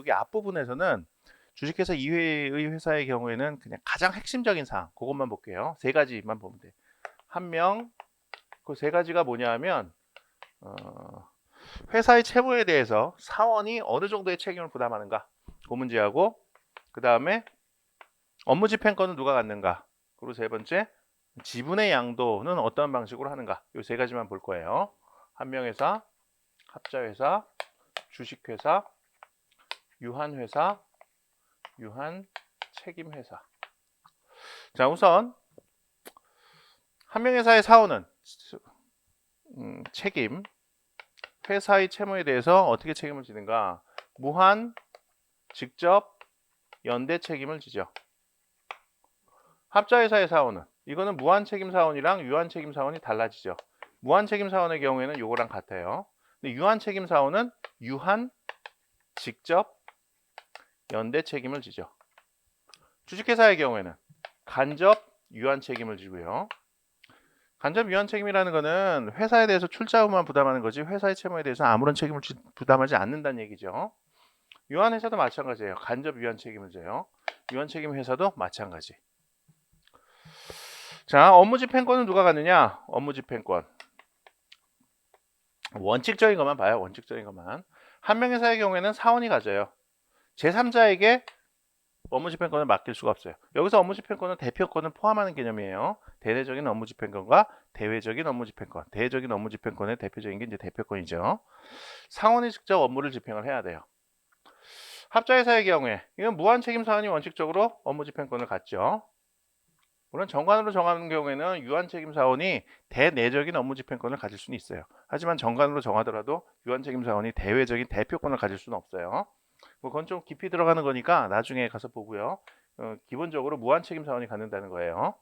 여기 앞부분에서는 주식회사 이외의 회사의 경우에는 그냥 가장 핵심적인 사항 그것만 볼게요. 세 가지만 보면 돼. 한 명, 그 세 가지가 뭐냐 하면 회사의 채무에 대해서 사원이 어느 정도의 책임을 부담하는가 그 문제하고, 그 다음에 업무 집행권은 누가 갖는가, 그리고 세 번째 지분의 양도는 어떤 방식으로 하는가, 이 세 가지만 볼 거예요. 한명회사, 합자회사, 주식회사, 유한회사, 유한책임회사. 자, 우선 한명회사의 사원은 책임, 회사의 채무에 대해서 어떻게 책임을 지는가, 무한, 직접, 연대 책임을 지죠. 합자회사의 사원은 이거는 무한 책임 사원이랑 유한 책임 사원이 달라지죠. 무한 책임 사원의 경우에는 요거랑 같아요. 근데 유한 책임 사원은 유한, 직접, 연대 책임을 지죠. 주식회사의 경우에는 간접, 유한 책임을 지고요. 간접 유한 책임이라는 거는 회사에 대해서 출자금만 부담하는 거지 회사의 채무에 대해서 아무런 책임을 부담하지 않는다는 얘기죠. 유한 회사도 마찬가지예요. 간접 유한 책임을 져요. 유한 책임 회사도 마찬가지. 자, 업무 집행권은 누가 갖느냐? 업무 집행권. 원칙적인 것만 봐요. 원칙적인 것만. 한명회사의 경우에는 사원이 가져요. 제3자에게 업무 집행권을 맡길 수가 없어요. 여기서 업무 집행권은 대표권을 포함하는 개념이에요. 대내적인 업무 집행권과 대외적인 업무 집행권. 대외적인 업무 집행권의 대표적인 게 이제 대표권이죠. 사원이 직접 업무를 집행을 해야 돼요. 합자회사의 경우에 이건 무한 책임 사원이 원칙적으로 업무 집행권을 갖죠. 물론 정관으로 정하는 경우에는 유한 책임 사원이 대내적인 업무 집행권을 가질 수는 있어요. 하지만 정관으로 정하더라도 유한 책임 사원이 대외적인 대표권을 가질 수는 없어요. 뭐 그건 좀 깊이 들어가는 거니까 나중에 가서 보고요. 기본적으로 무한 책임 사원이 갖는다는 거예요.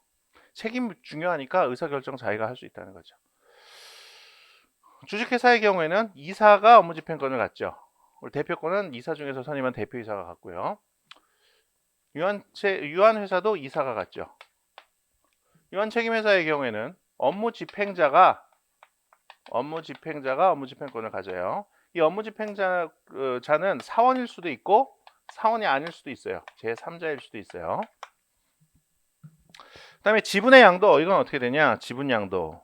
책임 중요하니까 의사결정 자기가 할 수 있다는 거죠. 주식회사의 경우에는 이사가 업무 집행권을 갖죠. 대표권은 이사 중에서 선임한 대표이사가 갖고요. 유한회사도 이사가 갖죠. 유한책임회사의 경우에는 업무 집행자가 업무 집행권을 가져요. 이 업무 집행자는 사원일 수도 있고 사원이 아닐 수도 있어요. 제3자일 수도 있어요. 그 다음에 지분의 양도, 이건 어떻게 되냐? 지분 양도.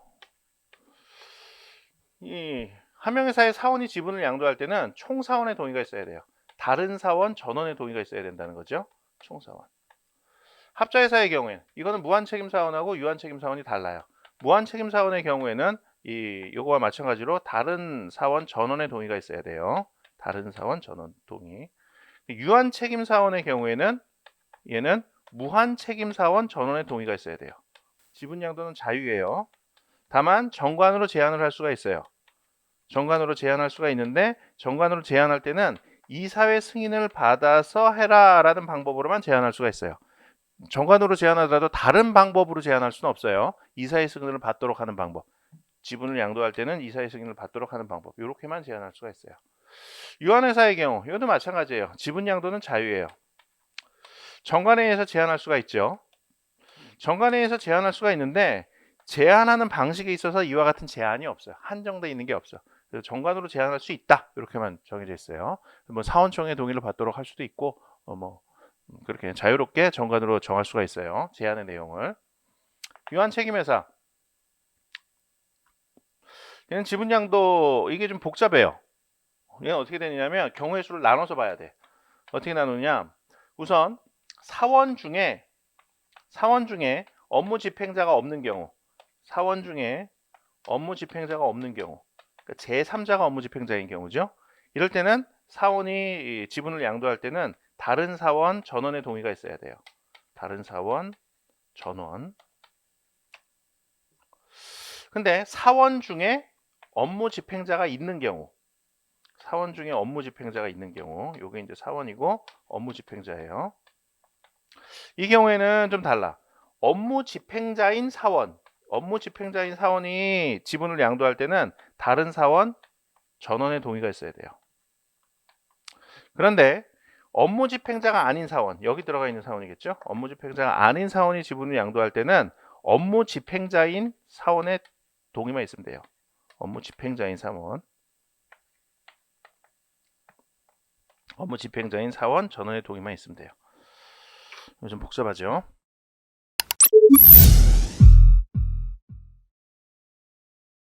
이 한명회사의 사원이 지분을 양도할 때는 총사원의 동의가 있어야 돼요. 다른 사원 전원의 동의가 있어야 된다는 거죠. 총사원. 합자회사의 경우에는 이거는 무한책임사원하고 유한책임사원이 달라요. 무한책임사원의 경우에는 요거와 마찬가지로 다른 사원 전원의 동의가 있어야 돼요. 다른 사원 전원 동의. 유한책임사원의 경우에는 얘는 무한책임사원 전원의 동의가 있어야 돼요. 지분 양도는 자유예요. 다만 정관으로 제한을 할 수가 있어요. 정관으로 제한할 수가 있는데 정관으로 제한할 때는 이사회 승인을 받아서 해라라는 방법으로만 제한할 수가 있어요. 정관으로 제한하더라도 다른 방법으로 제한할 수는 없어요. 이사의 승인을 받도록 하는 방법. 지분을 양도할 때는 이사의 승인을 받도록 하는 방법. 이렇게만 제한할 수가 있어요. 유한회사의 경우 이것도 마찬가지예요. 지분 양도는 자유예요. 정관에 의해서 제한할 수가 있죠. 정관에 의해서 제한할 수가 있는데 제한하는 방식에 있어서 이와 같은 제한이 없어요. 한정돼 있는 게 없어. 그래서 정관으로 제한할 수 있다. 이렇게만 정해져 있어요. 뭐 사원총회 동의를 받도록 할 수도 있고 그렇게 자유롭게 정관으로 정할 수가 있어요. 제한의 내용을. 유한책임회사. 얘는 지분양도 이게 좀 복잡해요. 얘는 어떻게 되냐면 경우의 수를 나눠서 봐야 돼. 어떻게 나누냐? 우선 사원 중에 업무 집행자가 없는 경우, 사원 중에 업무 집행자가 없는 경우, 그러니까 제3자가 업무 집행자인 경우죠. 이럴 때는 사원이 지분을 양도할 때는 다른 사원 전원의 동의가 있어야 돼요. 다른 사원 전원. 근데 사원 중에 업무 집행자가 있는 경우, 사원 중에 업무 집행자가 있는 경우, 요게 이제 사원이고 업무 집행자예요. 이 경우에는 좀 달라. 업무 집행자인 사원이 지분을 양도할 때는 다른 사원 전원의 동의가 있어야 돼요. 그런데 업무 집행자가 아닌 사원, 여기 들어가 있는 사원이겠죠? 업무 집행자가 아닌 사원이 지분을 양도할 때는 업무 집행자인 사원의 동의만 있으면 돼요. 업무 집행자인 사원. 업무 집행자인 사원 전원의 동의만 있으면 돼요. 요즘 복잡하죠.